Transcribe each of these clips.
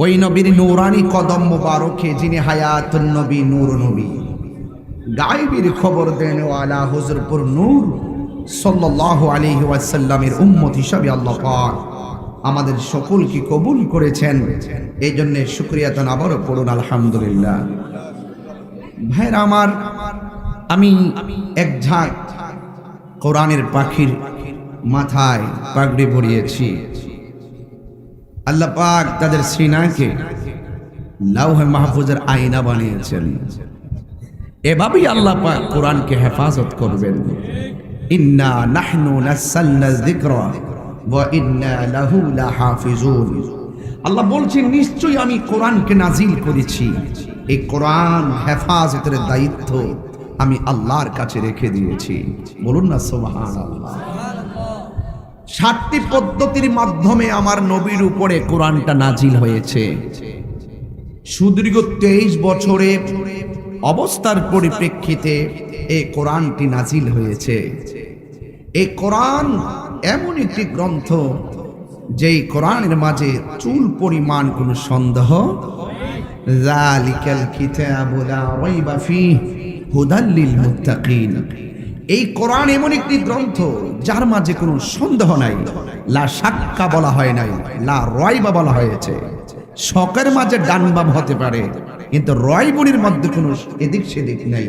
ওই নবীর নূরানি কদম মোবারকে যিনি হায়াতুন নবী নূর নবী, গায়েবের খবর দেন ওয়ালা হুজুরপুর নূর সাল্লাল্লাহু আলাইহি ওয়াসাল্লামের উম্মত হিসাবে আল্লাহ পাক আমাদের সকলকে কবুল করেছেন। এই জন্য শুকরিয়া তো আবারও পড়ুন আলহামদুলিল্লাহ। ভাইরা আমার, আমি এক ঝাঁক কোরআনের পাখির মাথায় পাগড়ি পরিয়েছি। আল্লাহ পাক তাদের সিনাকে লাউহে মাহফুজের আয়না বানিয়েছেন। এভাবেই আল্লাহ পাক কোরআনকে হেফাজত করবেন। ইন্না নাহনু নাযালনা যিকরা ওয়া ইন্না লাহু লাহাফিজুন। আল্লাহ বলছেন, নিশ্চয়ই আমি কোরআনকে নাজিল করেছি, এই কোরআন হেফাজতের দায়িত্ব আমি আল্লাহর কাছে রেখে দিয়েছি। বলুন না সুবহানাল্লাহ। 7টি পদ্ধতির মাধ্যমে আমার নবীর উপরে কোরআনটা নাজিল হয়েছে। সুদীর্ঘ 23 বছরে অবস্থার পরিপ্রেক্ষিতে এই কোরআনটি নাজিল হয়েছে। এই কোরআন এমন একটি গ্রন্থ যেই কোরআনের মাঝে চুল পরিমাণ কোনো সন্দেহ, যালিকাল কিতাবু লা রাইবা ফীহি হুদাল লিল মুত্তাকিন। এই কোরআন এমন একটি গ্রন্থ যার মাঝে কোনো সন্দেহ নাই। লা শাক্কা বলা হয় নাই, লা রাইবা বলা হয়েছে। শকের মাঝে ডান বাম হতে পারে, কিন্তু রাইবুনির মধ্যে কোনো এদিক সেদিক নাই।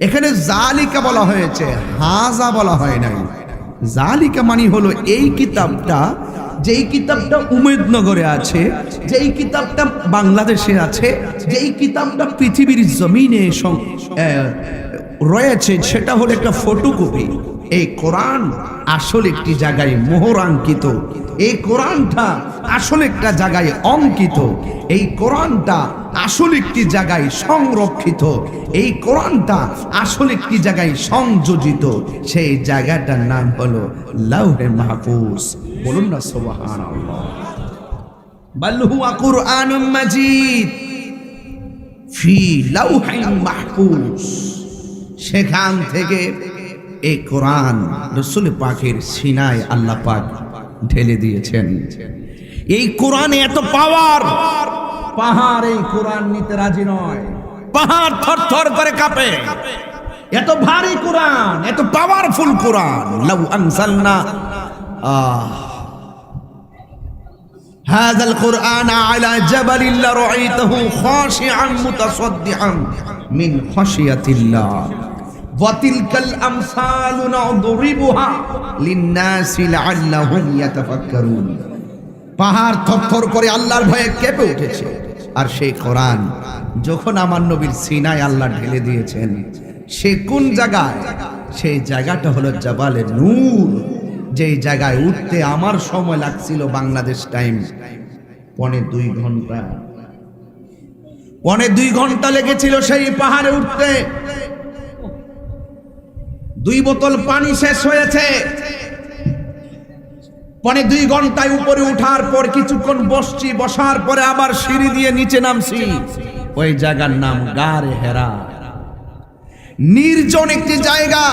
এখানে জালিকা বলা হয়েছে, হাজা বলা হয় নাই। জালিকা মানে হলো এই কিতাবটা, যেই কিতাবটা উমেদনগরে আছে, যেই কিতাবটা বাংলাদেশে আছে, যেই কিতাবটা পৃথিবীর জমিনে রয়েছে, সেটা হলো একটা ফটোকপি। এই কোরআন আসলে একটি জায়গায় মোহরাঙ্কিত, এই কোরআনটা আসলে একটা জায়গায় অঙ্কিত, এই কোরআনটা আসলে একটি জায়গায় সংরক্ষিত, এই কোরআনটা আসলে একটি জায়গায় সংযোজিত। সেই জায়গাটার নাম হলো লাউহে মাহফুজ। বলুন না সুবহানাল্লাহ। বাল হুয়া কুরআনুম মাজিদ ফি লাউহিন মাহফুজ। সেখান থেকে এই কোরআন রাসূল পাকের সিনায় আল্লাহ পাক ঢেলে দিয়েছেন। এই কোরআনে এত পাওয়ার, পাহাড় এই কোরআন নিতে রাজি নয়, পাহাড় থরথর করে কাঁপে। এত ভারী কোরআন, এত পাওয়ারফুল কোরআন। লাউ আনজালনা হাযাল কুরআন আলা জাবালিন লারাআইতাহু খাশিআন মুতাসাদ্দিআন মিন খাশিয়াতিল্লাহ ওয়া তিলকাল আমসালু নাদরিবুহা লিন-নাসি লাআল্লাহুম ইয়াতাফাক্কারুন। পাহাড় থরথর করে আল্লাহর ভয়ে কেঁপে উঠেছে। আর সেই কোরআন যখন আমার নবীর সিনায় আল্লাহ ঢেলে দিয়েছেন, সে কোন জায়গায়? সেই জায়গাটা হলো জাবালে নূর, যেই জায়গায় উঠতে আমার সময় লাগছিল বাংলাদেশ টাইম 2.5 ঘন্টা। 2.5 ঘন্টা লেগেছিল সেই পাহাড়ে উঠতে। 2 বোতল পানি শেষ হয়েছে। 2.5 ঘন্টায় উপরে উঠার পর কিছুক্ষণ বসছি, বসার পরে আবার সিঁড়ি দিয়ে নিচে নামছি। ওই জায়গার নাম গারে হেরা, নির্জন একটি জায়গা,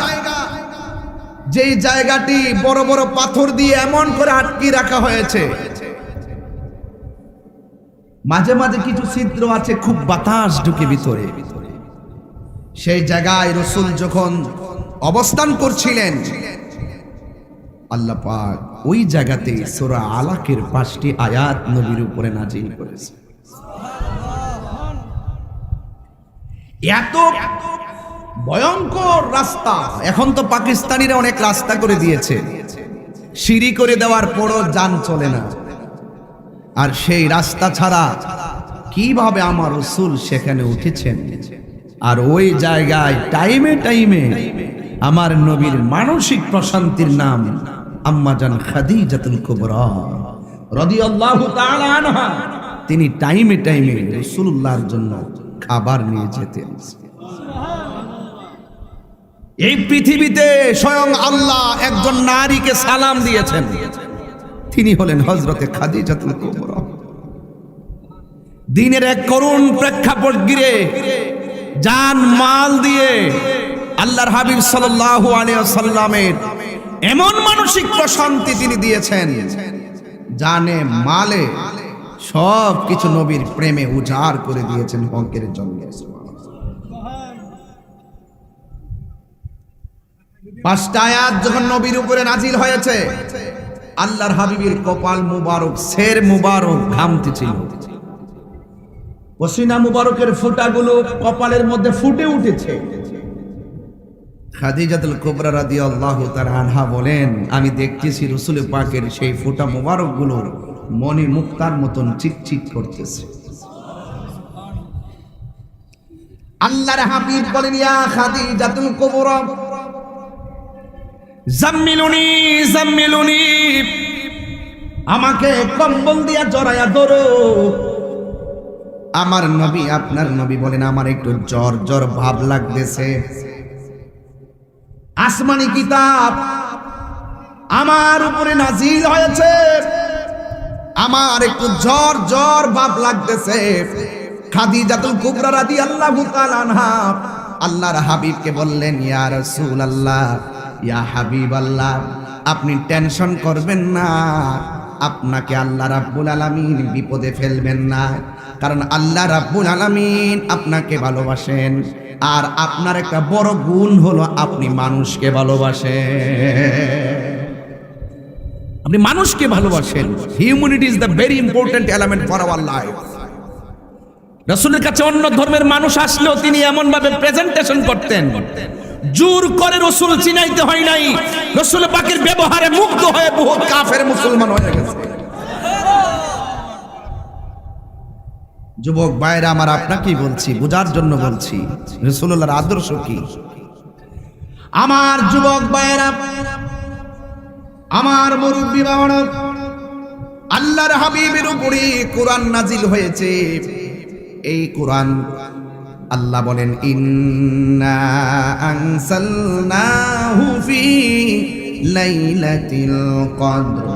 যেই জায়গাটি বড় বড় পাথর দিয়ে এমন করে আটকে রাখা হয়েছে। মাঝে মাঝে কিছু ছিদ্র আছে, খুব বাতাস ঢুকে ভিতরে। সেই জায়গায় রাসূল যখন অবস্থান করছিলেন, আল্লাহ পাক ওই জায়গাতে সূরা আলাকের 5টি আয়াত নবীর উপরে নাজিল করেছে। এত ভয়ঙ্কর রাস্তা। এখন তো পাকিস্তানিরা অনেক রাস্তা করে দিয়েছে, সিঁড়ি করে দেওয়ার পরও যান চলে না। আর সেই রাস্তা ছাড়া কিভাবে আমার রাসূল সেখানে উঠেছেন? আর ওই জায়গায় টাইমে টাইমে আমার নবীর মানসিক প্রশান্তির নাম আম্মা জান খাদিজাতুল কুবরা রাদিয়াল্লাহু তাআলা আনহা, তিনি টাইমে টাইমে রাসূলুল্লাহর জন্য খাবার নিয়ে যেতেন। এই পৃথিবীতে স্বয়ং আল্লাহ একজন নারীকে সালাম দিয়েছেন, তিনি হলেন হযরতে খাদিজাতুল কুবরা। দিনের এক করুণ প্রেক্ষাপট ঘিরে জান মাল দিয়ে আল্লাহর হাবিব সাল্লাল্লাহু আলাইহি ওয়াসাল্লামের এমন মানসিক প্রশান্তি তিনি দিয়েছেন, জানে মালে সব কিছু নবীর প্রেমে উজাড় করে দিয়েছেন হকের জন্য। পাঁচটা আয়াত যখন নবীর উপরে নাজিল হয়েছে, আল্লাহর হাবিবের কপাল মুবারক, সের মুবারক ঘামতেছিল। পসিনা মুবারকের ফোঁটাগুলো কপালের মধ্যে ফুটে উঠেছে। খাদিজাতুল কুবরা রাদিয়াল্লাহু তাআলা আনহা বলেন, আমি দেখতেছি রাসূল পাকের সেই ফোঁটা মুবারকগুলো মনি মুক্তার মতন চিকচিক করতেছে। আল্লাহর হাবিব বলেন, ইয়া খাদিজাতুল কুবরা জাম্মিলুনি জাম্মিলুনি, আমাকে কম্বল দিয়া জড়ায়া ধরো। আমার নবী, আপনার নবী বলেন, আমার একটু জ্বর জ্বর ভাব লাগতেছে। আসমানি কিতাব আমার উপরে নাজিল হয়েছে, আমার একটু জ্বর জ্বর ভাব লাগতেছে। খাদিজাতুল কুবরা রাদিয়াল্লাহু তাআলা আনহা আল্লাহর হাবিবকে বললেন, ইয়া রাসূলুল্লাহ, ইয়া হাবিবাল্লাহ, আপনি টেনশন করবেন না, আপনাকে আল্লাহ রাব্বুল আলামিন বিপদে ফেলবেন না, কারণ আল্লাহ রাব্বুল আলামিন আপনাকে ভালোবাসেন। আর আপনার একটা বড় গুণ হলো আপনি মানুষকে ভালোবাসেন। আপনি মানুষকে ভালোবাসেন। Humanity is the very important element for our life. রাসূলের কাছে অন্য ধর্মের মানুষ আসলেও তিনি এমন ভাবে প্রেজেন্টেশন করতেন, জোর করে রাসূল চিনাইতে হয় নাই। রাসূল পাকের ব্যবহারে মুগ্ধ হয়ে বহুত কাফের মুসলমান হয়ে গেছে। যুবক ভাইরা আমার, আপনাকেই বলছি, বোঝার জন্য বলছি রাসূলুল্লাহর আদর্শ কি। আমার যুবক ভাইরা, আমার মুরব্বি বাবারা, আল্লাহর হাবিবের উপরে কোরআন নাজিল হয়েছে। এই কোরআন আল্লাহ বলেন, ইন্না আনসালনাহু ফি লাইলাতিল কদর,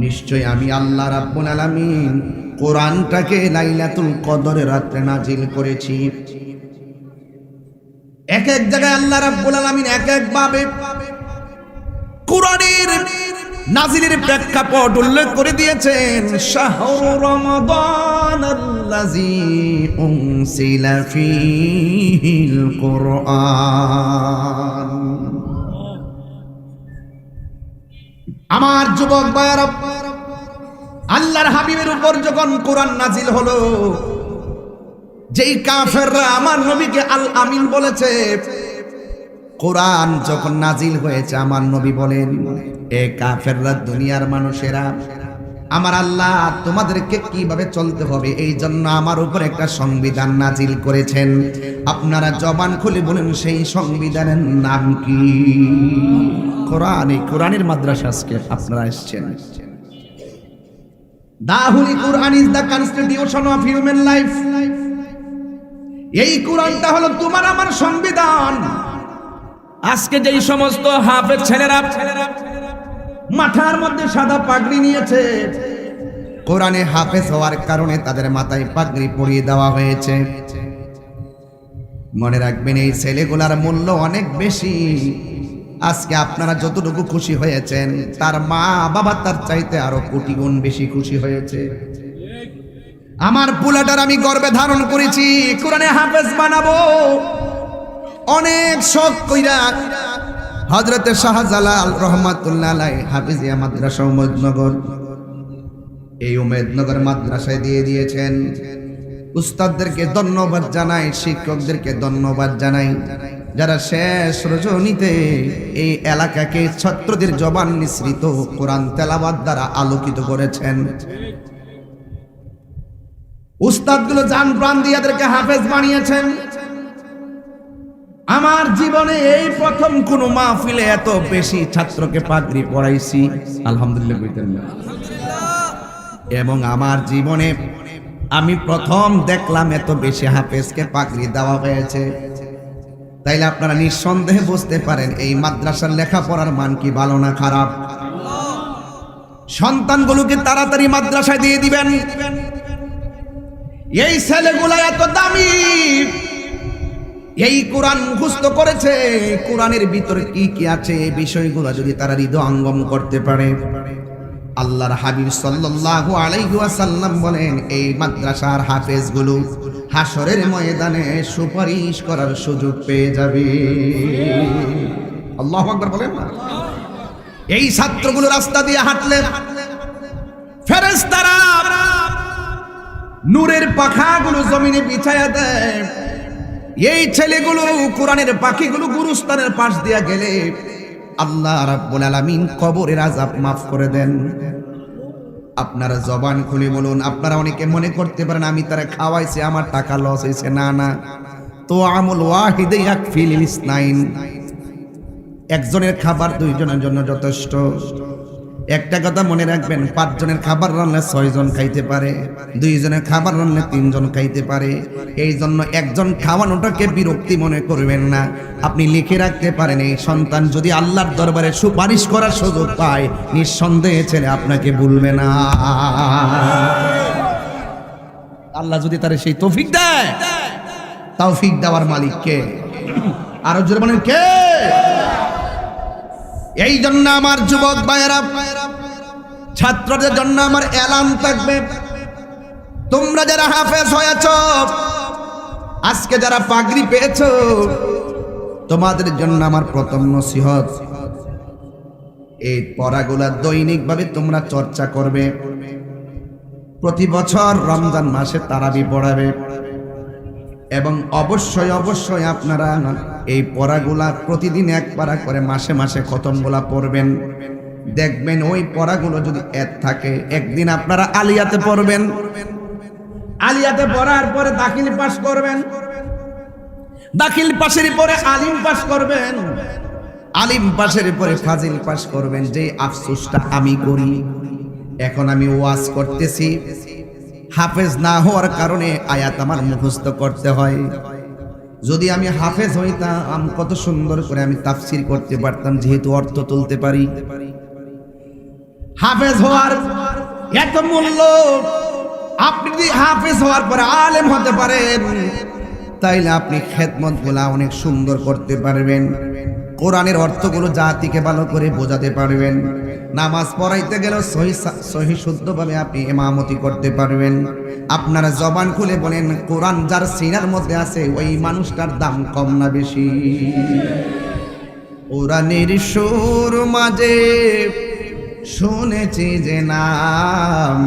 নিশ্চয় আমি আল্লাহ রাব্বুল আলামিন কোরআনটাকে লাইলাতুল কদরের রাতে নাজিল করেছি। এক এক জায়গায় আল্লাহ রাব্বুল আলামিন এক এক ভাবে কোরআনের নাজিলের প্রেক্ষাপট উল্লেখ করে দিয়েছেন। শাহরু রমাদান আল্লাযী উনসিলা ফীহিল কুরআন। আমার যুবক ভাইরা, আল্লাহর হাবিবের উপর যখন কোরআন নাজিল হলো, যেই কাফেররা আমার নবীকে আল আমিন বলেছে, কোরআন যখন নাজিল হয়েছে আমার নবী বলেন, এ কাফেররা, দুনিয়ার মানুষেরা, আমার আল্লাহ তোমাদেরকে কিভাবে চলতে হবে এই জন্য আমার উপর একটা সংবিধান নাজিল করেছেন। আপনারা জবান খুলে বলেন, সেই সংবিধানের নাম কি? কোরআন। এই কোরআনের মাদ্রাসা আজকে আপনারা এসেছেন। The Holy Quran is the constitution of human life. এই কোরআনটা হলো তোমার আমার সংবিধান। আজকে যেই সমস্ত হাফেজ ছেলেরা মাথার মধ্যে সাদা পাগড়ি নিয়েছে, কোরআনে হাফেজ হওয়ার কারণে তাদের মাথায় পাগড়ি পরিয়ে দেওয়া হয়েছে। মনে রাখবেন, এই ছেলেগুলার মূল্য অনেক বেশি। আজকে আপনারা যতটুকু খুশি হয়েছেন, তার মা বাবা তার চাইতে আরো কোটি গুণ বেশি খুশি হয়েছে। আমার পোলাটার আমি গর্বে ধারণ করেছি, কোরআনে হাফেজ বানাবো। অনেক শখ কইরা হযরতে শাহজালাল রহমাতুল্লাহ আলাইহি হাফিজিয়া মাদ্রাসা উমেদনগর, এই উমেদনগর মাদ্রাসায় দিয়ে দিয়েছেন। উস্তাদদেরকে ধন্যবাদ জানাই, শিক্ষকদেরকে ধন্যবাদ জানাই, যারা শেষ রজনীতে এই এলাকাকে ছাত্রদের জবান নিঃসৃত কোরআন তেলাওয়াত দ্বারা আলোকিত করেছেন। উস্তাদগুলো জান প্রাণ দিয়ে এদেরকে হাফেজ বানিয়েছেন। আমার জীবনে এই প্রথম কোন মাহফিলে এত বেশি ছাত্রকে পাগড়ি পরাইছি, আলহামদুলিল্লাহ কইতেন না। এবং আমার জীবনে আমি প্রথম দেখলাম এত বেশি হাফেজকে পাগড়ি দেওয়া হয়েছে। তাইলে আপনারা নিঃসন্দেহে বুঝতে পারেন এই মাদ্রাসার লেখাপড়ার মান কি ভালো না খারাপ। সন্তানগুলোকে তাড়াতাড়ি মাদ্রাসায় দিয়ে দিবেন। এই ছেলেগুলা এত দামি, এই কোরআন মুখস্থ করেছে, কোরআনের ভিতরে কি কি আছে এই বিষয়গুলো যদি তারা হৃদয়ঙ্গম করতে পারে, আল্লাহর হাবিব সাল্লাল্লাহু আলাইহি ওয়াসাল্লাম বলেন এই মাদ্রাসার হাফেজগুলো হাসরের ময়দানে সুপারিশ করার সুযোগ পেয়ে যাবে। আল্লাহু আকবার বলেন না। এই ছাত্রগুলো রাস্তা দিয়ে হাঁটলে ফেরেশতারা নূরের পাখাগুলো জমিনে বিছায়া দেয়। এই ছেলেগুলো কোরআনের পাখিগুলো গুরুস্থানের পাশ দিয়া গেলে আল্লাহ রাব্বুল আলামিন কবরের আযাব মাফ করে দেন। আপনারা জবান খুলে বলুন। আপনারা অনেকে মনে করতে পারেন আমি তারা খাওয়াইছি আমার টাকা লস হয়েছে। না না, তো আমল ওয়াহিদে ইয়াকফিল ইসনাইন, একজনের খাবার দুইজনের জন্য যথেষ্ট। একটা কথা মনে রাখবেন, 5 জনের খাবার রান্না 6 জন খাইতে পারে, 2 জনের খাবার রান্না 3 জন খাইতে পারে। এই জন্য একজন খাওয়ানোটাকে বিরক্তি মনে করবেন না। আপনি লিখে রাখতে পারেন এই সন্তান যদি আল্লাহর দরবারে সুপারিশ করার সুযোগ পায় নিঃসন্দেহে ছেলে আপনাকে ভুলবে না। আল্লাহ যদি তার সেই তৌফিক দেয়, তৌফিক দেওয়ার মালিক কে? আরো জোরে বলেন কে? এই জন্য আমার যুবক ভাইয়েরা, ছাত্রদের জন্য আমার এলান থাকবে, তোমরা যারা হাফেজ হয়েছ, আজকে যারা পাগড়ি পেয়েছ, তোমাদের জন্য আমার প্রথম নসিহত, এই পড়াগুলা দৈনিকভাবে তোমরা চর্চা করবে। প্রতি বছর রমজান মাসে তারাবি পড়াবে এবং অবশ্যই অবশ্যই আপনারা এই পড়াগুলা প্রতিদিন এক পারা করে মাসে মাসে খতমগুলা পড়বেন। দেখবেন ওই পড়াগুলো যদি এক থাকে, একদিন আপনারা আলিয়াতে পড়বেন, আলিয়াতে পড়ার পরে দাখিল পাস করবেন, দাখিল পাশের পরে আলিম পাস করবেন, আলিম পাশের পরে ফাজিল পাস করবেন। যে আফসোসটা আমি করি, এখন আমি ওয়াজ করতেছি, হাফেজ না হওয়ার কারণে আয়াত আমার মুখস্থ করতে হয়। যদি আমি হাফেজ হইতাম কত সুন্দর করে আমি তাফসির করতে পারতাম, যেহেতু অর্থ তুলতে পারি। হাফেজ হওয়ার এত মূল্য। আপনি যদি হাফেজ হওয়ার পরে আলেম হতে পারেন, তাইলে আপনি খেদমতগুলা অনেক সুন্দর করতে পারবেন, কোরআনের অর্থগুলো জাতিকে ভালো করে বোঝাতে পারবেন, নামাজ পড়াইতে গেলেও সহি শুদ্ধভাবে আপনি ইমামতি করতে পারবেন। আপনারা জবান খুলে বলেন, কোরআন যার সিনার মধ্যে আছে ওই মানুষটার দাম কম না বেশি? কোরআনের সুর মাঝে শুনেছি যে নাম,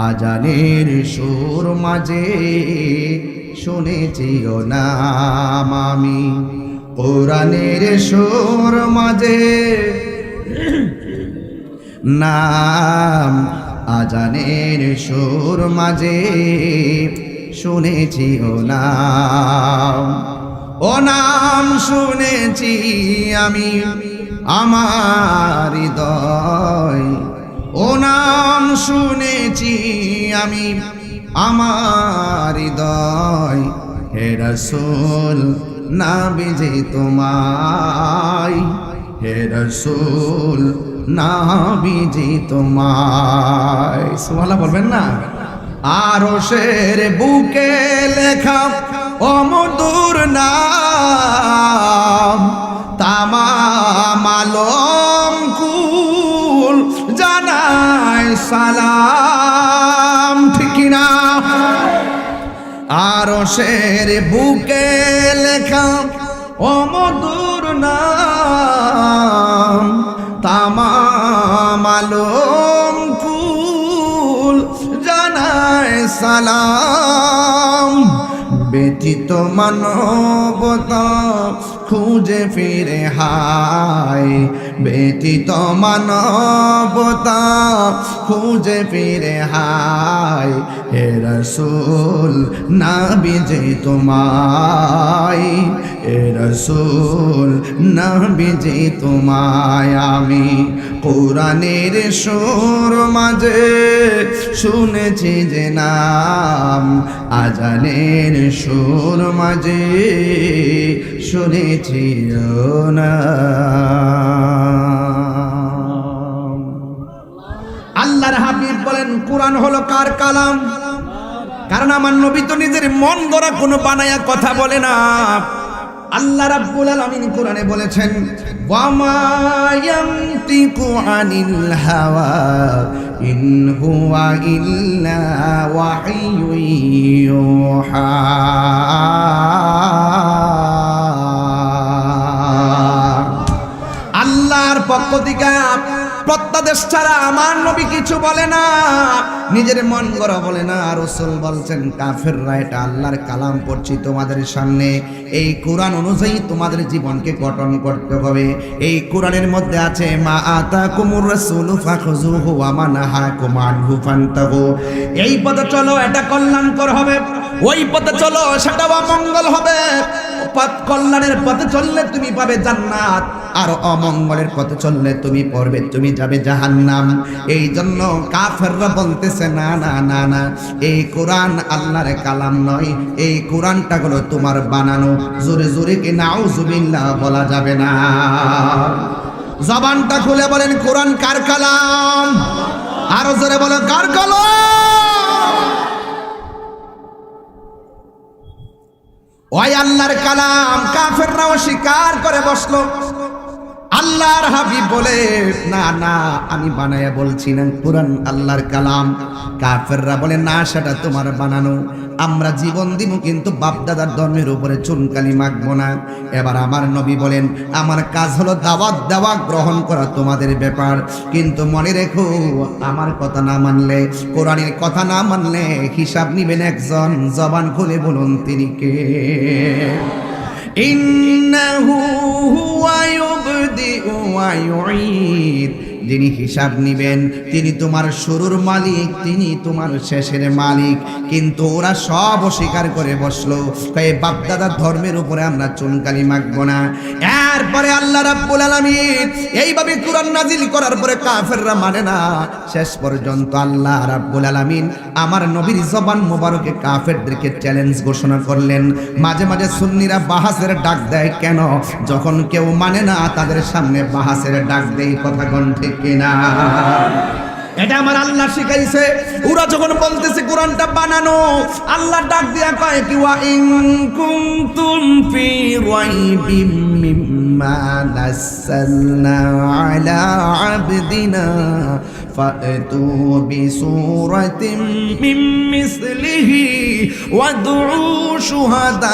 আজানের সুর মাঝে শুনেছি ও নাম আমি। কোরআনের সুর মাঝে নাম, আজানের সুর মাঝে শুনেছি ও নাম। ও নাম শুনেছি আমি আমার হৃদয়, ও নাম শুনেছি আমি আমার হৃদয়। হে রাসূল নাবিজি তোমায়, হে রাসূল নাবিজি তোমায়। সুবহানাল্লাহ বলবেন না? আরশের বুকে লেখা ও মধুর নাম, তামাম আলম কুল জানায় সালাম। ঠিক না? আরশের বুকে লেখা ও মধুর নাম, তামাম আলম কুল জানায় সালাম। ব্যতীত মানবতা খুঁজে ফিরে হায়, ব্যতীত মানবতা খুঁজে ফিরে হায়। হে রাসূল নাবিজি তোমায়, হে রাসূল নাবিজি তোমায় আমি। কোরআনের সুর মাঝে শুনেছি যে নাম, আজানের সুর মাঝে শুনেছি ও নাম। আল্লাহর হাবিব বলেন, কোরআন হলো কার কালাম? কারণ আমার নবী তো নিজের মন গড়া কোনো বানায়া কথা বলে না। আল্লাহ রাব্বুল আলামিন কোরআনে বলেছেন ওয়ামা ইয়ানতিকু আনিল হাওয়া ইন হুয়া ইল্লা ওয়াহিয়ুন ইউহা। আল্লাহর পক্ষ থেকে প্রত্যাদেশ ছাড়া আমার নবী কিছু বলে না, নিজের মন গড়া বলে না। রাসূল বলছেন কাফেররা এটা আল্লাহর কালাম পড়ছি তোমাদের সামনে, এই কোরআন অনুযায়ী তোমাদের জীবনকে গঠন করতে হবে। এই কোরআনের মধ্যে আছে মা আতাকুমুর রাসূলু ফাখুযুহু ওয়া মা নাহাকুম আনহু ফান্তাহু। এই পথে চলো এটা কল্যাণকর হবে, ওই পথে চলো সেটা অমঙ্গল হবে। কল্যাণের পথে চললে তুমি পাবে জান্নাত, আর অমঙ্গলের পথে চললে তুমি যাবে জাহান্নাম। এই জন্য কাফেররা বলতেছে না না না না, এই কোরআন আল্লাহর কালাম নয়, এই কোরআনটা হলো তোমার বানানো। জোরে জোরে কি নাউজুবিল্লাহ বলা যাবে না? জবানটা খুলে বলেন কোরআন কার কালাম? আরো জোরে বলো কার কালাম? ওই আল্লাহর কালাম কাফেররা অস্বীকার করে বসলো। আল্লাহর হাবিব বলে না না আমি বানায়া বলছি না, কোরআন আল্লাহর কালাম। কাফেররা বলে না সেটা তোমার বানানো, আমরা জীবন দিব কিন্তু বাপদাদার ধর্মের উপরে চুনকালি মাখবো না। এবার আমার নবী বলেন আমার কাজ হলো দাওয়াত দেওয়া, গ্রহণ করা তোমাদের ব্যাপার, কিন্তু মনে রেখো আমার কথা না মানলে, কোরআনের কথা না মানলে হিসাব নিবেন একজন। জবান খুলে বলুন তিনি কে? ইন্নাহু হুয়া ইউবদিউ ওয়া ইউঈদ, যিনি হিসাব নিবেন তিনি তোমার শুরুর মালিক, তিনি তোমার শেষের মালিক। কিন্তু ওরা সব অস্বীকার করে বসলো, এই বাপদাদার ধর্মের উপরে আমরা চুনকালি মাখবো না। এরপরে আল্লাহ রাব্বুল আলামিন এইভাবে কোরআন নাজিল করার পরে কাফেররা মানে না। শেষ পর্যন্ত আল্লাহ রাব্বুল আলামিন আমার নবীর জবান মোবারকে কাফেরদেরকে চ্যালেঞ্জ ঘোষণা করলেন। মাঝে মাঝে সুন্নিরা বাহাসের ডাক দেয় কেন? যখন কেউ মানে না তাদের সামনে বাহাসের ডাক দেয়। কথা ঠিক কিনা? এটা আমার আল্লাহ শিখাইছে। ওরা যখন বলতেছে কোরআনটা বানানো, আল্লাহ ডাক দিয়া কয় কি ওয়া ইন কুনতুম ফি রাইবিম মিম্মা নাযালনা আলা আবদিনা ফাতু বিসূরাতিন মিন মিসলিহি ওয়াদউ শুহাদাআকুম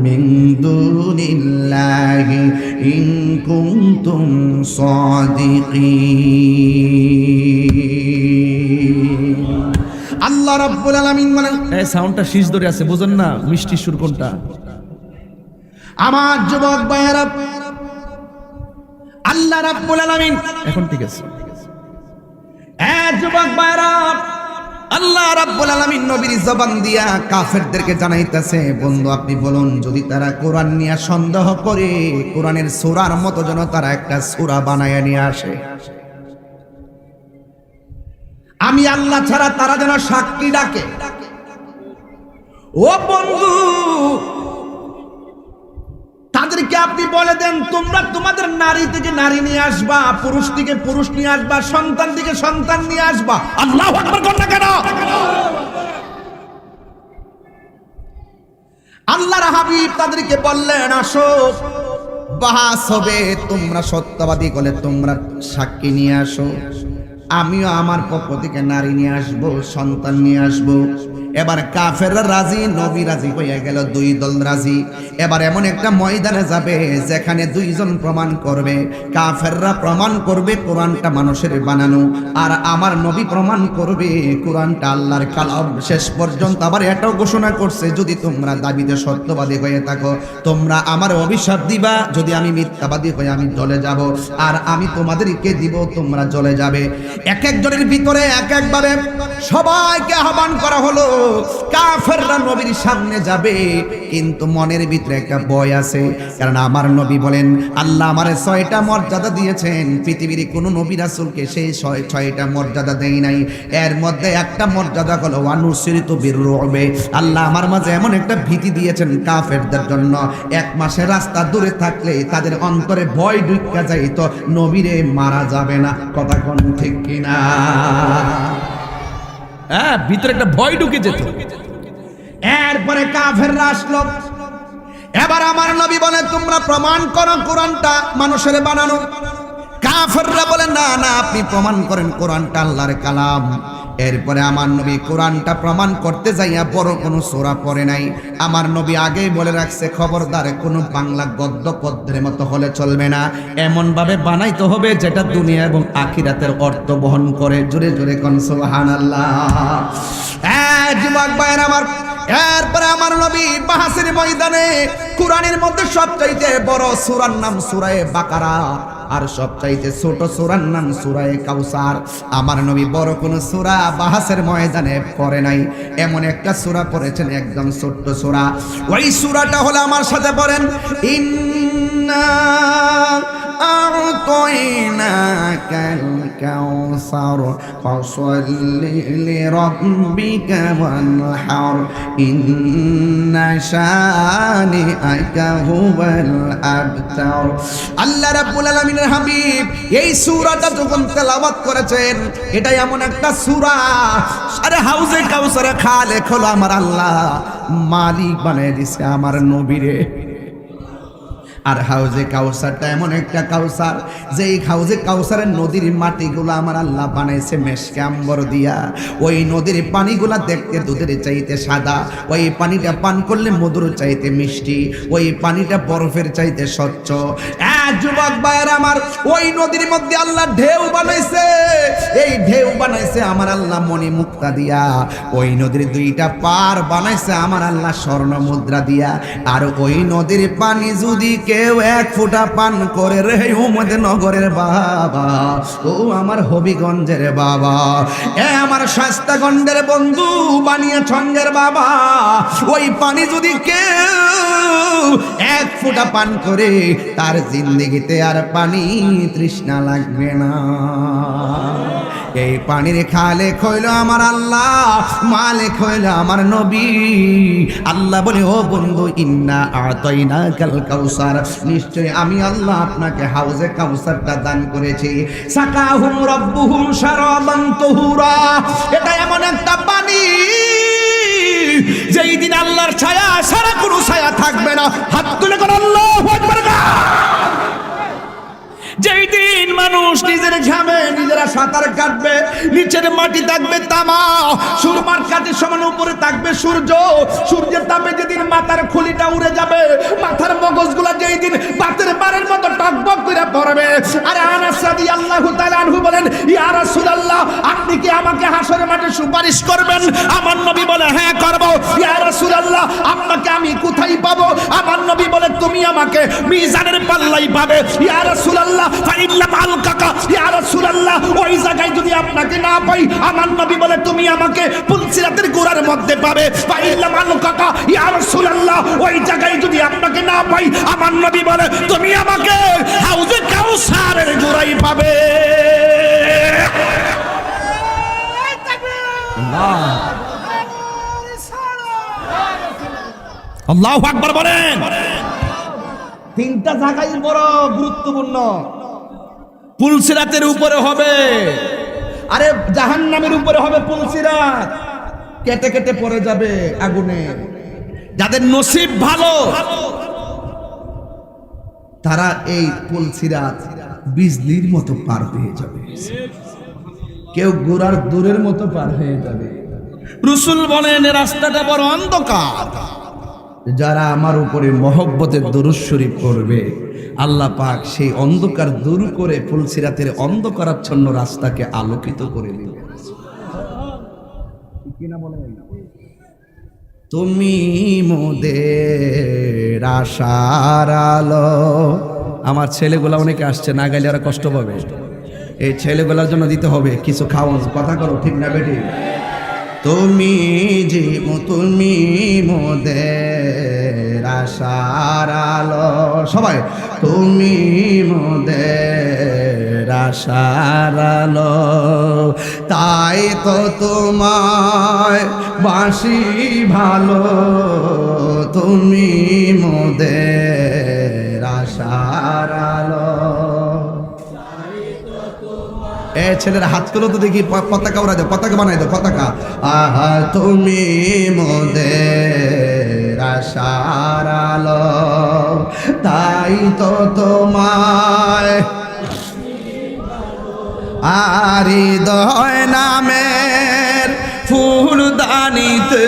মিন দুনিল্লাহি ইন কুনতুম সাদিকিন। আল্লাহ রাব্বুল আলামিন বলেন, এই সাউন্ডটা শীষ ধরে আছে, বুঝেন না মিষ্টি সুর কোনটা? আমার যুবক ভাইয়েরা, আল্লাহ রাব্বুল আলামিন এখন ঠিক আছে। যুবক ভাইয়েরা, আল্লাহ রাব্বুল আলামিন নবীর জবান দিয়া কাফেরদেরকে জানাইতেছে বন্ধু আপনি বলুন, যদি তারা কোরআন নিয়ে সন্দেহ করে কোরআনের সূরার মতো যেন তারা একটা সূরা বানায় নিয়ে আসে। আমি আল্লাহ ছাড়া তারা যেন সাক্ষী ডাকে। ও বন্ধু, তাদেরকে আপনি বলে দেন তোমরা তোমাদের নারী থেকে নারী নিয়ে আসবা, পুরুষ থেকে পুরুষ নিয়ে আসবা, সন্তান থেকে সন্তান নিয়ে আসবা। আল্লাহু আকবার কর না কেন? আল্লাহর হাবিব তাদেরকে বললেন আসো বাহাস হবে, তোমরা সত্যবাদী বলে তোমরা সাক্ষী নিয়ে আসো, আমিও আমার পক্ষ থেকে নারী নিয়ে আসবো, সন্তান নিয়ে আসবো। এবার কাফেররা রাজি, নবী রাজি হয়ে গেল, দুই দল রাজি। এবার এমন একটা ময়দানে যাবে যেখানে দুইজন প্রমাণ করবে। কাফেররা প্রমাণ করবে কোরআনটা মানুষের বানানো, আর আমার নবী প্রমাণ করবে কোরআনটা আল্লাহর কালাম। শেষ পর্যন্ত আবার এটাও ঘোষণা করছে যদি তোমরা দাবিতে সত্যবাদী হয়ে থাকো তোমরা আমার অভিশাপ দিবা, যদি আমি মিথ্যাবাদী হয়ে আমি জ্বলে যাব, আর আমি তোমাদেরকে দিব তোমরা জ্বলে যাবে। এক একজনের ভিতরে এক একভাবে সবাইকে আহ্বান করা হলো। কাফেররা নবীর সামনে যাবে, কিন্তু মনের ভিতরে একটা ভয় আছে, কারণ আমার নবী বলেন আল্লাহ আমারে 6টা মর্যাদা দিয়েছেন, পৃথিবীর কোনো নবী রাসূলকে সেই 6টা মর্যাদা দেয় নাই। এর মধ্যে একটা মর্যাদা হলো ওয়ানুসিরিতু বিররুবে, আল্লাহ আমার মাঝে এমন একটা ভীতি দিয়েছেন কাফেরদের জন্য, 1 মাসের রাস্তা দূরে থাকলে তাদের অন্তরে ভয় ঢুকে যায়, তো নবীরে মারা যাবে না। কথা কোন ঠিক কিনা? ভিতরে একটা ভয় ঢুকে যেত। এরপরে কাফেররা আসলো। এবার আমার নবী বলে তোমরা প্রমাণ করো কোরআনটা মানুষের বানানো। কাফেররা বলে না না, আপনি প্রমাণ করেন কোরআনটা আল্লাহর কালাম। এরপরে আমার নবী কোরআনটা প্রমাণ করতে যাইয়া বড় কোনো সূরা পড়ে নাই। আমার নবী আগেই বলে রাখছে খবরদার কোনো বাংলা গদ্য পদ্যের মতো হলে চলবে না, এমন ভাবে বানাইতে হবে যেটা দুনিয়া এবং আখিরাতের অর্থ বহন করে। জোরে জোরে কোন সুবহানাল্লাহ। যুবক ভাইয়ের আমার, এরপরে আমার নবী বাহাসের ময়দানে কোরআনের মধ্যে সবচাইতে বড় সূরার নাম সূরা বাকারা, আর সবচাইতে ছোট সূরার নাম সূরা কাউসার। আমার নবী বড় কোন সূরা বাহাসের ময়দানে পড়ে নাই, এমন একটা সূরা পড়েছেন একদম ছোট্ট সূরা। ওই সূরাটা হলো, আমার সাথে পড়েন, ইন্না আ'তাইনাকাল কাউসার ফাসাল্লি লিরাব্বিকা ওয়ানহার ইন্না শানিআকা হুয়াল আবতার। আল্লাহ রাব্বুল আলামিনের হাবিব এই সূরাটা যখন তেলাওয়াত করেছেন, এটা এমন একটা সূরা, আরে হাউজে কাউসারে খালেক হলো আমার আল্লাহ, মালিক বানিয়ে দিছে আমার নবীরে। আর হাউজে কাউসারটা এমন একটা কাউসার, যেই হাউজে কাউসারের নদীর মাটিগুলো আমার আল্লাহ বানাইছে মেশকে আম্বর দিয়া। ওই নদীর পানিগুলা দেখতে দুধের চাইতে সাদা, ওই পানিটা পান করলে মধুর চাইতে মিষ্টি, ওই পানিটা বরফের চাইতে স্বচ্ছ। যুবক ভাইয়ের আমার, ওই নদীর মধ্যে আল্লাহ ঢেউ বানাইছে, এই ঢেউ বানাইছে আমার আল্লাহ মণি মুক্তা দিয়া। ওই নদীর দুইটা পার বানাইছে আমার আল্লাহ স্বর্ণ মুদ্রা দিয়া। আর ওই নদীর পানি যদি কেউ এক ফোঁটা পান করে রে উমদ নগরের বাবা, ও আমার হবিগঞ্জের বাবা, এ আমার শাস্তাগঞ্জের বন্ধু বানিয়া ছঙ্গের বাবা, ওই পানি যদি কেউ এক ফোঁটা পান করে, তার জিন্দেগিতে আর পানি তৃষ্ণা লাগবে না। এই পানির খালেক হইল আমার আল্লাহ, মালিক হইল আমার নবী। আল্লাহ বলে, ও বন্ধু, ইন্না আ'তাইনাকাল কাউসার, নিশ্চয় আমি আল্লাহ আপনাকে হাউজে কাউসারটা দান করেছি। সাকাহুম রাব্বুহুম শারাবান তুহুরা, এটা এমন একটা পানি যেই দিন আল্লাহর ছায়া সারা কোনো ছায়া থাকবে না। হাত তুলে কর আল্লাহু আকবার। যেই দিন মানুষ নিজের ঘামে নিজেরা সাঁতার কাটবে, নিচের মাটি থাকবে তামা, সুরমার কাঠের সমান উপরে থাকবে সূর্য, সূর্যের তাপে যেদিন মাথার খুলিটা উড়ে যাবে, মাথার মগজগুলা যেই দিন বাতের বারের মতো টকবক করে পড়বে। আর আনাস রাদিয়াল্লাহু তাআলা আনহু বলেন, ইয়া রাসূলুল্লাহ, আপনি কি আমাকে হাসরের মাঠে সুপারিশ করবেন? আমার নবী বলে, হ্যাঁ করব। ইয়া রাসূলুল্লাহ, আপনাকে আমি কোথায় পাবো? আমার নবী বলে, তুমি আমাকে মিজানের পাল্লাই পাবে। ইয়া রাসূলুল্লাহ, ফাইল্লাম আলকাকা, ইয়া রাসূলুল্লাহ, ওই জায়গায় যদি আপনাকে না পাই, আমার নবী বলে, তুমি আমাকে পুলসিরাতের গোড়ার মধ্যে পাবে। ফাইল্লাম আলকাকা, ইয়া রাসূলুল্লাহ, ওই জায়গায় যদি আপনাকে না পাই, আমার নবী বলে, তুমি আমাকে হাউজে কাউসারের গোড়ায় পাবে। আল্লাহু আকবার বলেন। তিনটা জায়গায় বড় গুরুত্বপূর্ণ। পুলসিরাতের উপরে হবে, আরে জাহান্নামের উপরে হবে পুলসিরাত, কেটে কেটে পড়ে যাবে আগুনে। যাদের নসিব ভালো তারা এই পুলসিরাত বিজলির মতো পার হয়ে যাবে, কেউ গোড়ার দূরের মতো পার হয়ে যাবে। রাসূল বলেন, রাস্তাটা বড় অন্ধকার। যারা আমার উপরে মহব্বতের দরুদ শরীফ পড়বে, আল্লাহ পাক সেই অন্ধকার দূর করে পুলসিরাতের অন্ধকারাচ্ছন্ন রাস্তাকে আলোকিত করে দিবে। তুমি মোদের আশার আলো। আমার ছেলেগুলা অনেকে আসছে, না গেলে ওরা কষ্ট পাবে। এই ছেলেগুলার জন্য দিতে হবে কিছু খাওয়ান। কথা করো, ঠিক না বেটি? তুমি মোদের আশার আলো, সবাই তুমি মোদের আশার আলো, তাই তো তোমায় বাসি ভালো, তুমি মোদের আশার আলো। এ ছেলেরা হাত তুলো তো দেখি, পতাকা উড়া দাও, পতাকা বানাই দাও, পতাকা। আহা তুমি মোদের আশার আলো, তাই তো তোমায় আর হৃদয় নামের ফুলদানিতে,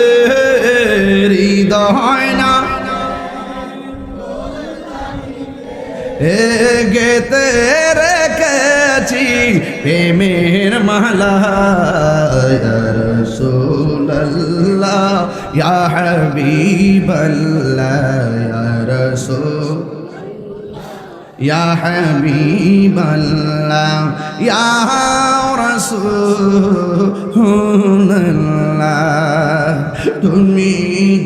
হৃদয় না গেতে রেখেছি প্রেমের মালা। ইয়া রাসূলুল্লাহ ইয়া হাবিবাল্লাহ ইয়া রাসূল ইয়া হাবিবাল্লাহ ইয়া রাসূলুল্লাহ, তুমি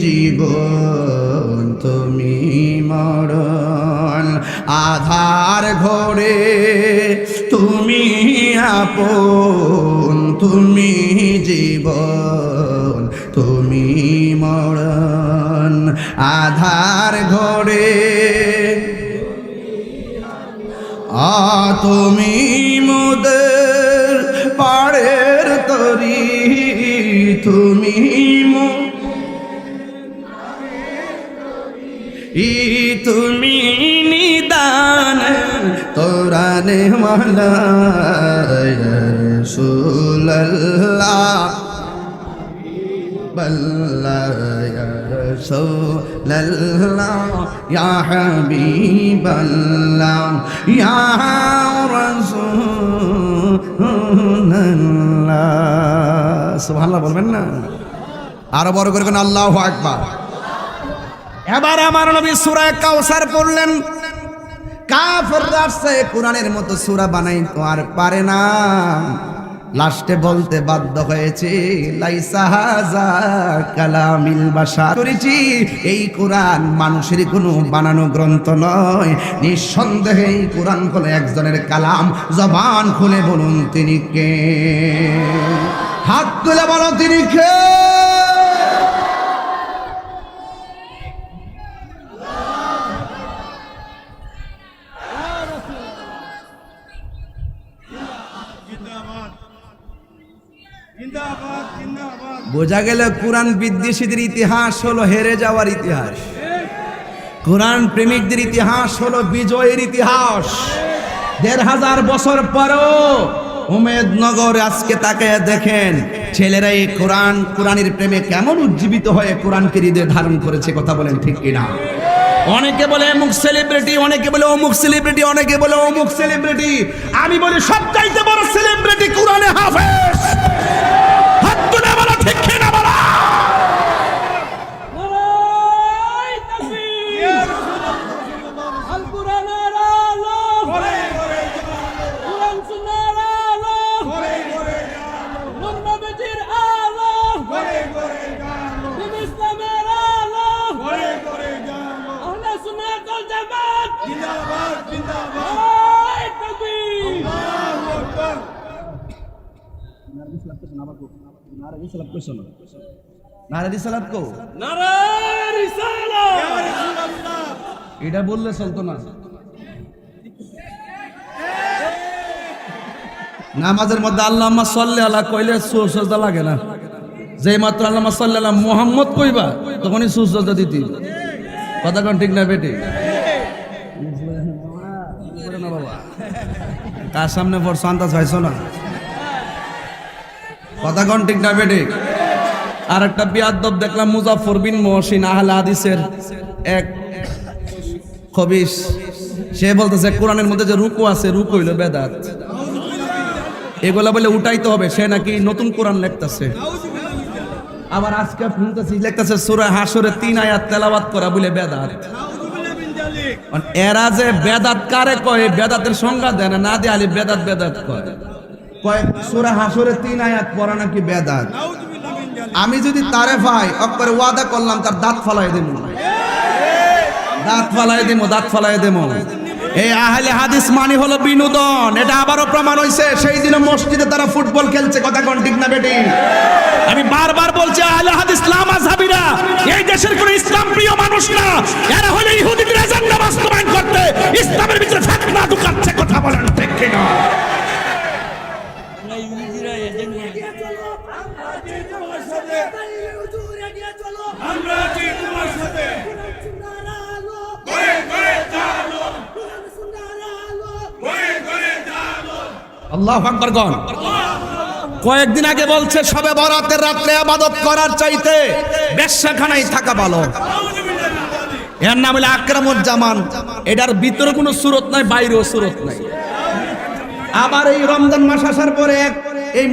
জীবন তুমি মরণ, আধার ঘরে তুমি আপন, তুমি জীবন তুমি মরণ, আধার ঘরে তুমি মোদের পাড়ের তরি, তুমি তুমি নিদান তোরানে মালা। ইয়া রাসূলুল্লাহ বাল্লাহ ইয়া রাসূলুল্লাহ ইয়া হাবিবাল্লাহ ইয়া রাসূলুল্লাহ। সুবহানাল্লাহ বলবেন না? আরো বড় করে কোন আল্লাহু আকবার। এবার আমার নবী সূরা কাউসার পড়লেন। কাফেররা আসছে কোরআনের মতো সূরা বানাইতে আর পারে না, লাস্টে বলতে বাধ্য হয়েছে লাইসা হাযা কালামিল বাশার, করেছি এই কোরআন মানুষের কোনো বানানো গ্রন্থ নয়, নিঃসন্দেহে এই কোরআন হলো একজনের কালাম। জবান খুলে বলুন তিনি কে? হাত তুলে বলো তিনি কে? বোঝা গেল কোরআন বিদ্বেষীদের ইতিহাস হলো হেরে যাওয়ার ইতিহাস, কোরআন প্রেমিকদের ইতিহাস হলো বিজয়ের ইতিহাস। ১৫০০ বছর পরও উমেদনগর আজকে তাকে দেখেন, ছেলেরা এই কোরআনের প্রেমে কেমন উজ্জীবিত হয়ে কোরআনকে হৃদয়ে ধারণ করেছে। কথা বলেন ঠিক কিনা? অনেকে বলে অমুক সেলিব্রিটি, অনেকে বলে অমুক সেলিব্রিটি, অনেকে বলে অমুক সেলিব্রিটি। আমি বলি সবচাইতে বড় সেলিব্রিটি কোরআনে হাফেজ। হাত তুলে বলো ঠিক কিনা বলো। এটা বললে চলতো না। নামাজের মধ্যে আল্লাহুম্মা সাল্লি আলা কইলে সুজদা লাগে না, যেই মাত্র আল্লাহুম্মা সাল্লি আলা মুহাম্মদ কইবা তখনই সুজদা দিতি। কথা কোন ঠিক না বেটি? কার সামনে পড়ছো আন্দাজ পাইছো না? কথা কোন ঠিক না বেটি? আর একটা বিয়াদব দেখলাম, মুজাফফর বিন মুহসিন আহলে হাদিসের এক খবিশ, সে বলতেছে কোরআনের মধ্যে যে রুকু আছে, রুকু হইল বেদাত, এগুলা বলে উঠাইতে হবে। সে নাকি নতুন কোরআন লিখতেছে। আবার আজকে শুনতেছি লিখতেছে সূরা হাসরের 3 আয়াত তেলাওয়াত করা বলে বেদাত। এরা যে বেদাত কারে কয়, বেদাতের সংজ্ঞা দেয় না, না দিয়ে আলি বেদাত বেদাত কয়। সূরা হাসরের 3 আয়াত পড়া নাকি বেদাত। আমি যদি তারে ভাই অকরে ওয়াদা করলাম তার দাঁত ফালাই দেব, দাঁত ফালাই দেব, দাঁত ফালাই দেব। এই আহলে হাদিস মানে হলো বিনোদন। এটা আবারও প্রমাণ হইছে, সেই দিন মসজিদে তারা ফুটবল খেলছে। কথা কোন ঠিক না বেটি? আমি বারবার বলছি আহলে হাদিস লামাযহাবিরা এই দেশের কোন ইসলাম প্রিয় মানুষ না, এরা হলো ইহুদিদের এজেন্ডা বাস্তবায়ন করতে ইসলামের ভিতরে ফিতনা ঢুকাচ্ছে। কথা বলেন ঠিক কিনা? আল্লাহু আকবার গণ। কয়েকদিন আগে বলছে সবে বরাতের রাত্রে ইবাদত করার চাইতে বেশ্যাখানায় থাকা ভালো। এর নাম হলো আকরামুজ্জামান। এটার ভিতরে কোনো সুরত নাই, বাইরেও সুরত নাই। আবার এই রমজান মাস আসার পরে এই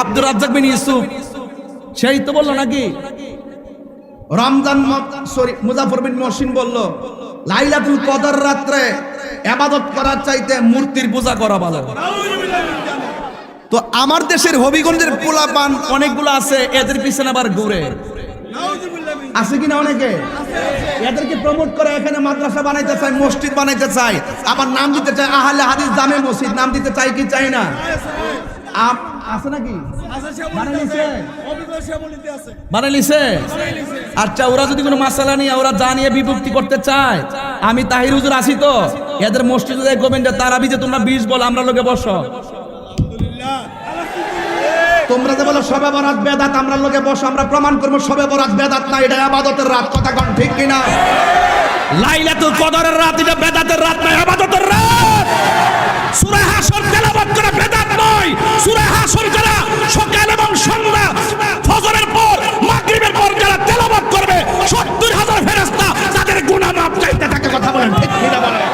আব্দুর রাজ্জাক বিন ইউসুফ সেই তো বললো নাকি রমজান মুজাফর বিন মহসিন বলল লাইলাতুল কদর রাত্রে ইবাদত করার চাইতে মূর্তির পূজা করা ভালো। তো আমার দেশের হবিগঞ্জের পোলাপান অনেকগুলো আছে, এদের পিছনে আবার ঘুরে আছে কিনা অনেকে, এদেরকে প্রমোট করে এখানে মাদ্রাসা বানাইতে চায়, মসজিদ বানাইতে চায়, আবার নাম দিতে চায় আহলে হাদিস জামে মসজিদ, নাম দিতে চাই কি চাই না? আছে নাকি? বানাইছে। আচ্ছা, ওরা যদি কোনো মাসালা নিয়ে ওরা জানিয়ে বিভক্তি করতে চায়, আমি তাহির হুজুর আসি তো, এদের মসজিদে গোবেন যে তারাবি যে তোমরা 20 বল, আমরা লোকে বসো। তোমরা যে বলো শবে বরাত বেদাত, আমরা লোকে বসো, আমরা প্রমাণ করবো শবে বরাত বেদাত না, এটা ইবাদতের রাত। কথা কোন ঠিক কিনা? লাইলাতুল কদরের রাত এটা বেদাতের রাত না, ইবাদতের রাত। সূরা হাসর তেলাওয়াত করা বেদাত নয়। সূরা হাসর যারা সকাল এবং সন্ধ্যা ফজরের পর মাগরিবের পর যারা তেলাওয়াত করবে ৭০,০০০ ফেরেশতা তাদের গুনাহ মাফ চাইতে থাকে। কথা বলেন ঠিক কিনা? বলেন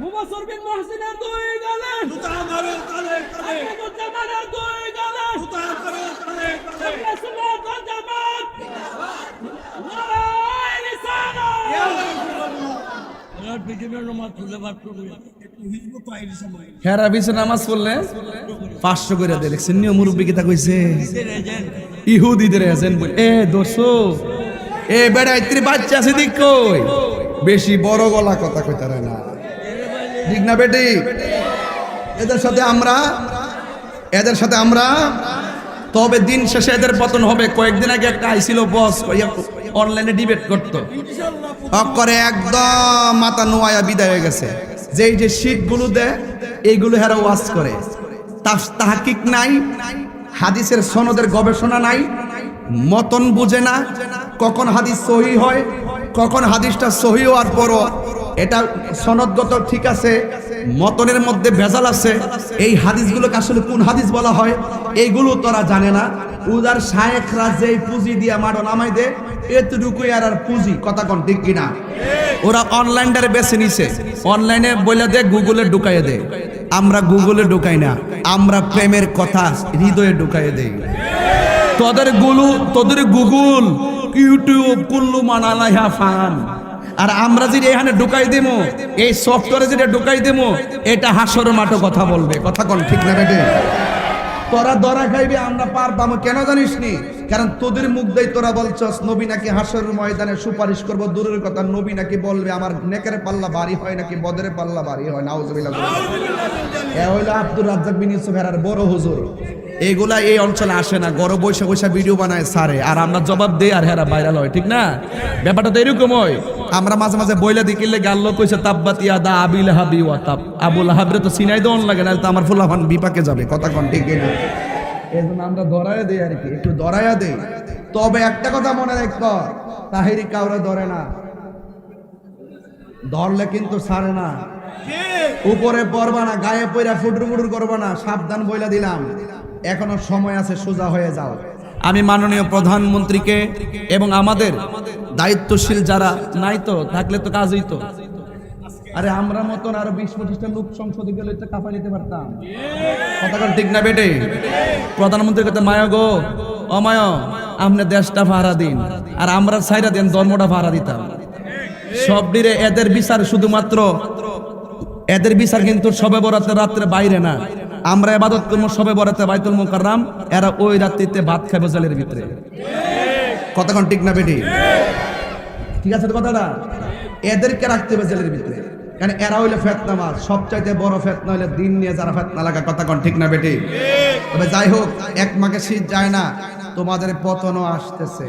মুবাসসির বিন মুহসিনের দুই গালে জুতা মারো তালে তালে, আকরামুজ্জামানের দুই গালে জুতা মারো তালে তালে, রাসূলুল্লাহ জামাত নারায়ে রিসালা ইয়া রাসূলুল্লাহ। আর বিজমের নামাজ পড়লে বাদ করবে একটু হিজব পাইলে সময় হেরা বিছে নামাজ পড়লে 500 করে দেয়। দেখছেন নিয়ম মুরব্বি কি তা কইছে? ইহুদিদের এজেন্ট বলে এ দোসো এ বেড়া ইত্রি বাচ্চা আছে দিক কই, বেশি বড় গলা কথা কইতারে না, ঠিক না বেটি? এদের সাথে আমরা তবে দিন শেষে এদের পতন হবে। কয়েকদিন আগে একটা আইছিল বস, অনলাইনে ডিবেট করতো, করে একদম মাথা নোয়া বিদায় হয়ে গেছে। যেই যে শীটগুলো দেয় এইগুলো হেরা ওয়াজ করে, তাহকিক নাই, হাদিসের সনদের গবেষণা নাই, মতন বুঝে না, কখন হাদিস সহি হয়, কখন হাদিসটা সহি হওয়ার পরও এটা সনদগত ঠিক আছে, মতনের মধ্যে ভেজাল আছে, এই হাদিসগুলোকে আসলে কোন হাদিস বলা হয় এইগুলো তোরা জানে না। উদার শায়েখরা যেই পুঁজি দিয়া মাড়ো নামাই দে, এতটুকুই আর পুঁজি। কথা কোন ঠিক কিনা? ওরা অনলাইনটারে বেছে নিছে, অনলাইনে বলে দে, গুগলে ঢুকাইয়ে দে। আমরা গুগলে ঢুকাই না, আমরা প্রেমের কথা হৃদয়ে ঢুকাইয়ে দেই। তোদের গুগল ইউটিউব কুল্লু মানালাইহা ফান, আর আমরা যদি এখানে ঢুকাই দেবো, এই সফটওয়্যারে যেটা ঢুকাই দেবো, এটা হাসর মাঠে কথা বলবে। কথা কোন ঠিক না বেটে? তোরা ধরা খাইবে, আমরা পার পাবো কেন জানিস নি? কারণ তোদের মুখ দিয়ে তোরা বলছস নবী নাকি হাসরের ময়দানে সুপারিশ করব। দূরের কথা, নবী নাকি বলবে আমার নেকের পাল্লা ভারী হয় নাকি বদরের পাল্লা ভারী হয়। নাউজুবিল্লাহ। এ হইলো আব্দুর রাজ্জাক বিন ইউসুফ এর বড় হুজুর। এইগুলা এই অঞ্চলে আসে না, গড় বৈশা বৈশা ভিডিও বানায় সারে, আর আমরা জবাব দেই আর হেরা ভাইরাল হয়। ঠিক না? ব্যাপারটা তো এরকম হয়। আমরা মাঝে মাঝে বইলা দিকিলে গাল্লো কইছে তাব্বাত ইয়াদা আবি লাহাবি ওয়া তাব, আবু লাহাবরে তো সিনাই দন লাগে না, তো আমার ফুলাফান বিপাকে যাবে। কথা কোন ঠিক না? এজন্য আমরা ধরায়া দেই, আর কি একটু ধরায়া দেই। তবে একটা কথা মনে রাখতো, তাহিরি কাউরে ধরে না, ধরলে কিন্তু ছাড়ে না। উপরে পড়বা না, গায়ে পইরা ফুটুর ফুটুর করবা না, সাবধান বইলা দিলাম। এখনো সময় আছে, সোজা হয়ে যাও। আমি মাননীয় প্রধানমন্ত্রীকে এবং আমাদের দায়িত্বশীল যারা নাই, তো থাকলে তো কাজ হইতো। আরে আমরা মতন আরো 20-25টা লোক সংসদে গেলে তো কাফা নিতে পারতাম। কথা ঠিক না বেটে? প্রধানমন্ত্রীর কাছে মায়া গো অমায়, আপনি দেশটা ভাড়া দিন, আর আমরা সাইরা দেন ধর্মটা ভাড়া দিতাম। সব ডিরে এদের বিচার, শুধুমাত্র এদের বিচার কিন্তু শবে বরাতের রাত্রে বাইরে না। আমরা ইবাদত করবো শবে বরাতে বাইতুল মুকাররম, এরা ওই রাত্রিতে ভাত খাবে জলের ভিতরে। কথা কোন ঠিক না বেটি? ঠিক আছে তো কথাটা? এদেরকে রাখতে হবে জেলের ভিতরে, কারণ এরা হইলো ফেতনাবাজ। সবচাইতে বড় ফেতনা হইলো দিন নিয়ে যারা ফেতনা লাগা। কথা কোন ঠিক না বেটি? তবে যাই হোক, এক মাকে শীত যায় না, তোমাদের পতনও আসতেছে।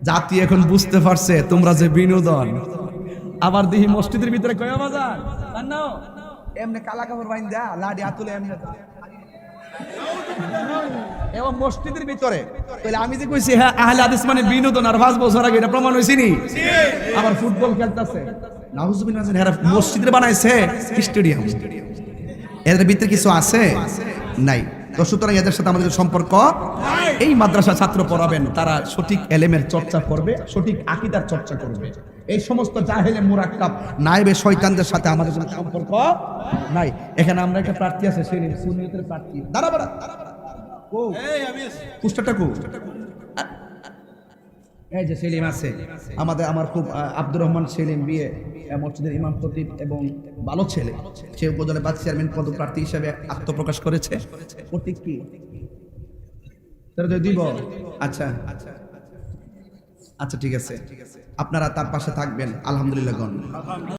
জাতি এখন বুঝতে পারছে তোমরা যে বিনোদন। আবার দেখি মসজিদের ভিতরে কয়া বাজার এমনি কালা কাপড় বাইন্দা লাডি হাতুলে এমনি এবং মসজিদের ভিতরে তাহলে আমি যে কইছি হ্যাঁ আহলে হাদিস মানে বিনোদন আর 5 বছর আগে এটা প্রমাণ হইছে নি আবার ফুটবল খেলতেছে নাউজুবিল্লাহ এরা মসজিদে বানাইছে স্টেডিয়াম এদের ভিতরে কিছু আছে নাই তো সুতরাং এদের সাথে আমাদের সম্পর্ক এই মাদ্রাসা ছাত্র পড়াবেন তারা সঠিক এলেমের চর্চা করবে সঠিক আকীদার চর্চা করবে এই সমস্ত জাহেলে মুরাক্কাব নায়েবে শয়তানদের সাথে আমাদের কোনো সম্পর্ক নাই এখানে আমরা একটা প্রার্থী আছে সেলিম সুন্নিয়তের প্রার্থী দাঁড়াবা ও পুস্টারটা কো এই যে সেলিম আছে আমার খুব আব্দুর রহমান সেলিম বিয়ে মসজিদের ইমাম খতিব এবং ভালো ছেলে সে উপজেলা ভাইস চেয়ারম্যান পদপ্রার্থী হিসেবে আত্মপ্রকাশ করেছে প্রতীক কি দিব আচ্ছা আচ্ছা ঠিক আছে আপনারা তার পাশে থাকবেন আলহামদুলিল্লাহ গণ